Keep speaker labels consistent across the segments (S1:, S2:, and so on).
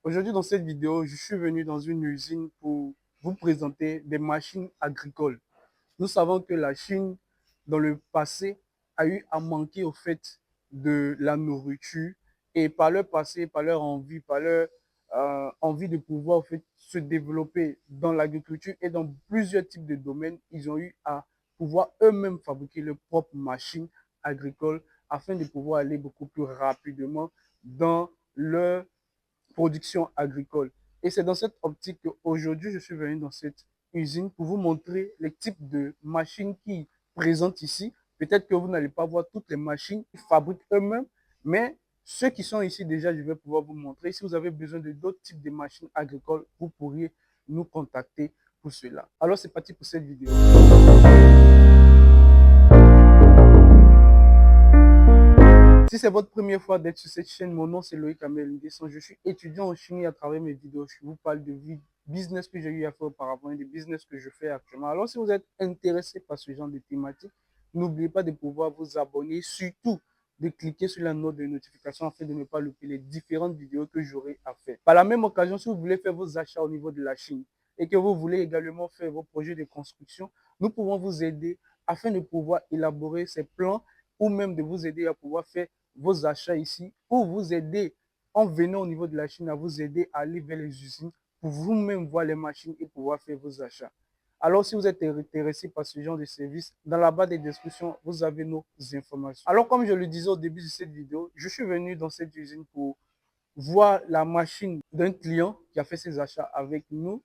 S1: Aujourd'hui, dans cette vidéo, je suis venu dans une usine pour vous présenter des machines agricoles. Nous savons que la Chine, dans le passé, a eu à manquer au fait de la nourriture et par leur passé, par leur envie, par leur envie de pouvoir au fait, se développer dans l'agriculture et dans plusieurs types de domaines, ils ont eu à pouvoir eux-mêmes fabriquer leurs propres machines agricoles afin de pouvoir aller beaucoup plus rapidement dans leur production agricole. Et c'est dans cette optique qu'aujourd'hui, je suis venu dans cette usine pour vous montrer les types de machines qui présentent ici. Peut-être que vous n'allez pas voir toutes les machines qu'ils fabriquent eux-mêmes, mais ceux qui sont ici déjà, je vais pouvoir vous montrer. Si vous avez besoin de d'autres types de machines agricoles, vous pourriez nous contacter pour cela. Alors, c'est parti pour cette vidéo. Si c'est votre première fois d'être sur cette chaîne, mon nom c'est Loïc Amel Ndesson. Je suis étudiant en chimie à travers mes vidéos. Je vous parle de business que j'ai eu à faire auparavant et des business que je fais actuellement. Alors, si vous êtes intéressé par ce genre de thématique, n'oubliez pas de pouvoir vous abonner, surtout de cliquer sur la note de notification afin de ne pas louper les différentes vidéos que j'aurai à faire. Par la même occasion, si vous voulez faire vos achats au niveau de la Chine et que vous voulez également faire vos projets de construction, nous pouvons vous aider afin de pouvoir élaborer ces plans ou même de vous aider à pouvoir faire vos achats ici ou vous aider en venant au niveau de la Chine à vous aider à aller vers les usines pour vous-même voir les machines et pouvoir faire vos achats. Alors, si vous êtes intéressé par ce genre de service, dans la barre des descriptions, vous avez nos informations. Alors, comme je le disais au début de cette vidéo, je suis venu dans cette usine pour voir la machine d'un client qui a fait ses achats avec nous.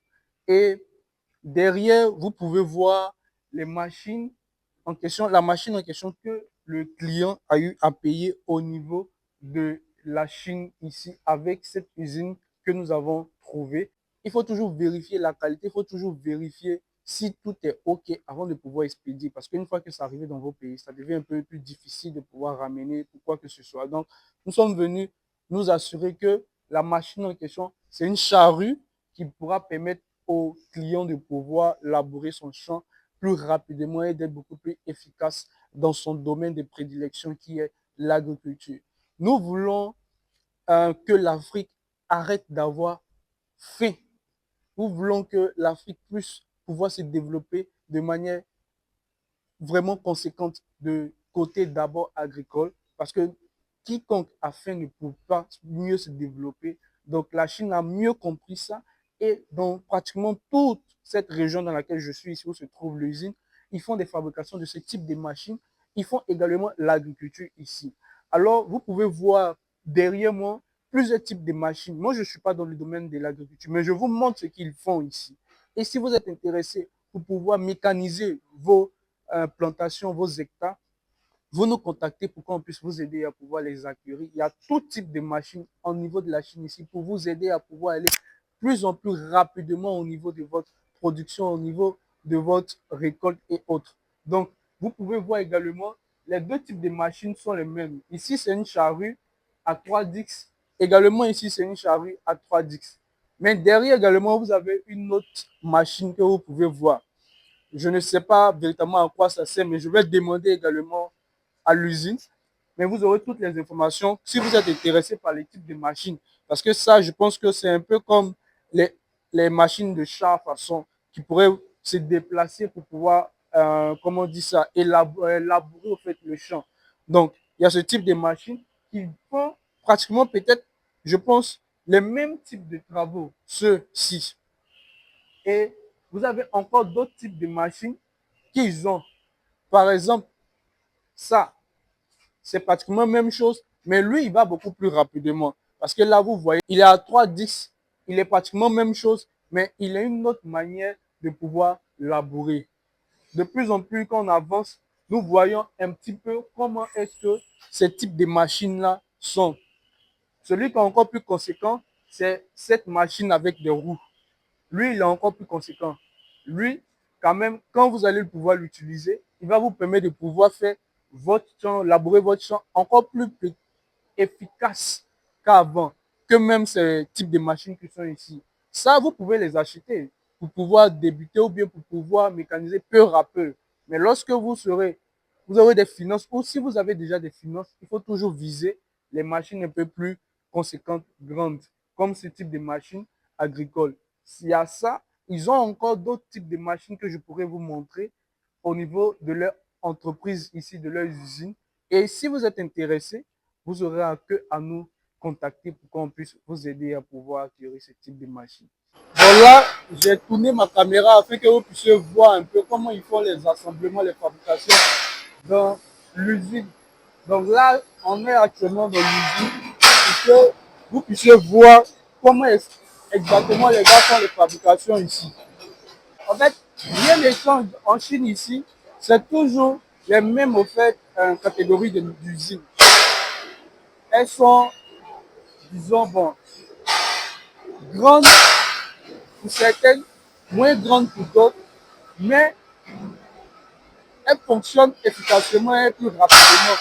S1: Et derrière, vous pouvez voir les machines en question, la machine en question que le client a eu à payer au niveau de la Chine ici avec cette usine que nous avons trouvée. Il faut toujours vérifier la qualité, il faut toujours vérifier si tout est OK avant de pouvoir expédier. Parce qu'une fois que ça arrive dans vos pays, ça devient un peu plus difficile de pouvoir ramener pour quoi que ce soit. Donc, nous sommes venus nous assurer que la machine en question, c'est une charrue qui pourra permettre au client de pouvoir labourer son champ plus rapidement et d'être beaucoup plus efficace dans son domaine de prédilection qui est l'agriculture. Nous voulons que l'Afrique arrête d'avoir faim. Nous voulons que l'Afrique puisse pouvoir se développer de manière vraiment conséquente de côté d'abord agricole parce que quiconque a faim ne peut pas mieux se développer. Donc la Chine a mieux compris ça et dans pratiquement toute cette région dans laquelle je suis, ici où se trouve l'usine, ils font des fabrications de ce type de machines. Ils font également l'agriculture ici. Alors vous pouvez voir derrière moi plusieurs types de machines. Moi, je ne suis pas dans le domaine de l'agriculture, mais je vous montre ce qu'ils font ici. Et si vous êtes intéressé pour pouvoir mécaniser vos plantations, vos hectares, vous nous contactez pour qu'on puisse vous aider à pouvoir les acquérir. Il y a tout type de machines au niveau de la Chine ici pour vous aider à pouvoir aller plus en plus rapidement au niveau de votre production, au niveau de votre récolte et autres. Donc, vous pouvez voir également, les deux types de machines sont les mêmes. Ici, c'est une charrue à 3 dix. Également, ici, c'est une charrue à 3 dix. Mais derrière également, vous avez une autre machine que vous pouvez voir. Je ne sais pas véritablement à quoi ça sert, mais je vais demander également à l'usine. Mais vous aurez toutes les informations si vous êtes intéressé par les types de machines. Parce que ça, je pense que c'est un peu comme les, les machines de char façon qui pourraient se déplacer pour pouvoir, comment on dit ça, élaborer au fait le champ. Donc, il y a ce type de machines qui font pratiquement peut-être, je pense, les mêmes types de travaux, ceux-ci. Et vous avez encore d'autres types de machines qu'ils ont. Par exemple, ça, c'est pratiquement la même chose, mais lui, il va beaucoup plus rapidement. Parce que là, vous voyez, il est à 3 10, il est pratiquement la même chose, mais il a une autre manière de pouvoir labourer. De plus en plus, quand on avance, nous voyons un petit peu comment est-ce que ces types de machines-là sont. Celui qui est encore plus conséquent, c'est cette machine avec des roues. Lui, il est encore plus conséquent. Lui, quand même, quand vous allez pouvoir l'utiliser, il va vous permettre de pouvoir faire votre champ, labourer votre champ encore plus efficace qu'avant, que même ces types de machines qui sont ici. Ça, vous pouvez les acheter pour pouvoir débuter ou bien pour pouvoir mécaniser peu à peu. Mais lorsque vous aurez des finances, ou si vous avez déjà des finances, il faut toujours viser les machines un peu plus conséquentes, grandes. comme ce type de machines agricoles. S'il y a ça, ils ont encore d'autres types de machines que je pourrais vous montrer au niveau de leur entreprise ici, de leurs usines. Et si vous êtes intéressé, vous aurez à nous contacter pour qu'on puisse vous aider à pouvoir acquérir ce type de machine. Voilà, j'ai tourné ma caméra afin que vous puissiez voir un peu comment ils font les assemblements, les fabrications dans l'usine. Donc là, on est actuellement dans l'usine pour que vous puissiez voir comment exactement les gars font les fabrications ici. En fait, rien ne change en Chine ici, c'est toujours les mêmes catégories d'usines. Elles sont, disons, bon, grandes pour certaines, moins grandes pour d'autres, mais elles fonctionnent efficacement et plus rapidement.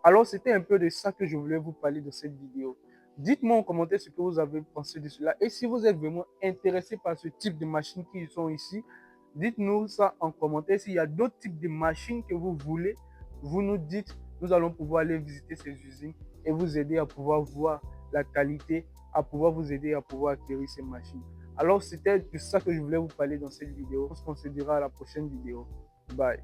S1: Alors, c'était un peu de ça que je voulais vous parler de cette vidéo. Dites-moi en commentaire ce que vous avez pensé de cela. Et si vous êtes vraiment intéressé par ce type de machines qui sont ici, dites-nous ça en commentaire. S'il y a d'autres types de machines que vous voulez, vous nous dites. Nous allons pouvoir aller visiter ces usines et vous aider à pouvoir voir la qualité, à pouvoir vous aider à pouvoir acquérir ces machines. Alors, c'était de ça que je voulais vous parler dans cette vidéo. On se dira à la prochaine vidéo. Bye.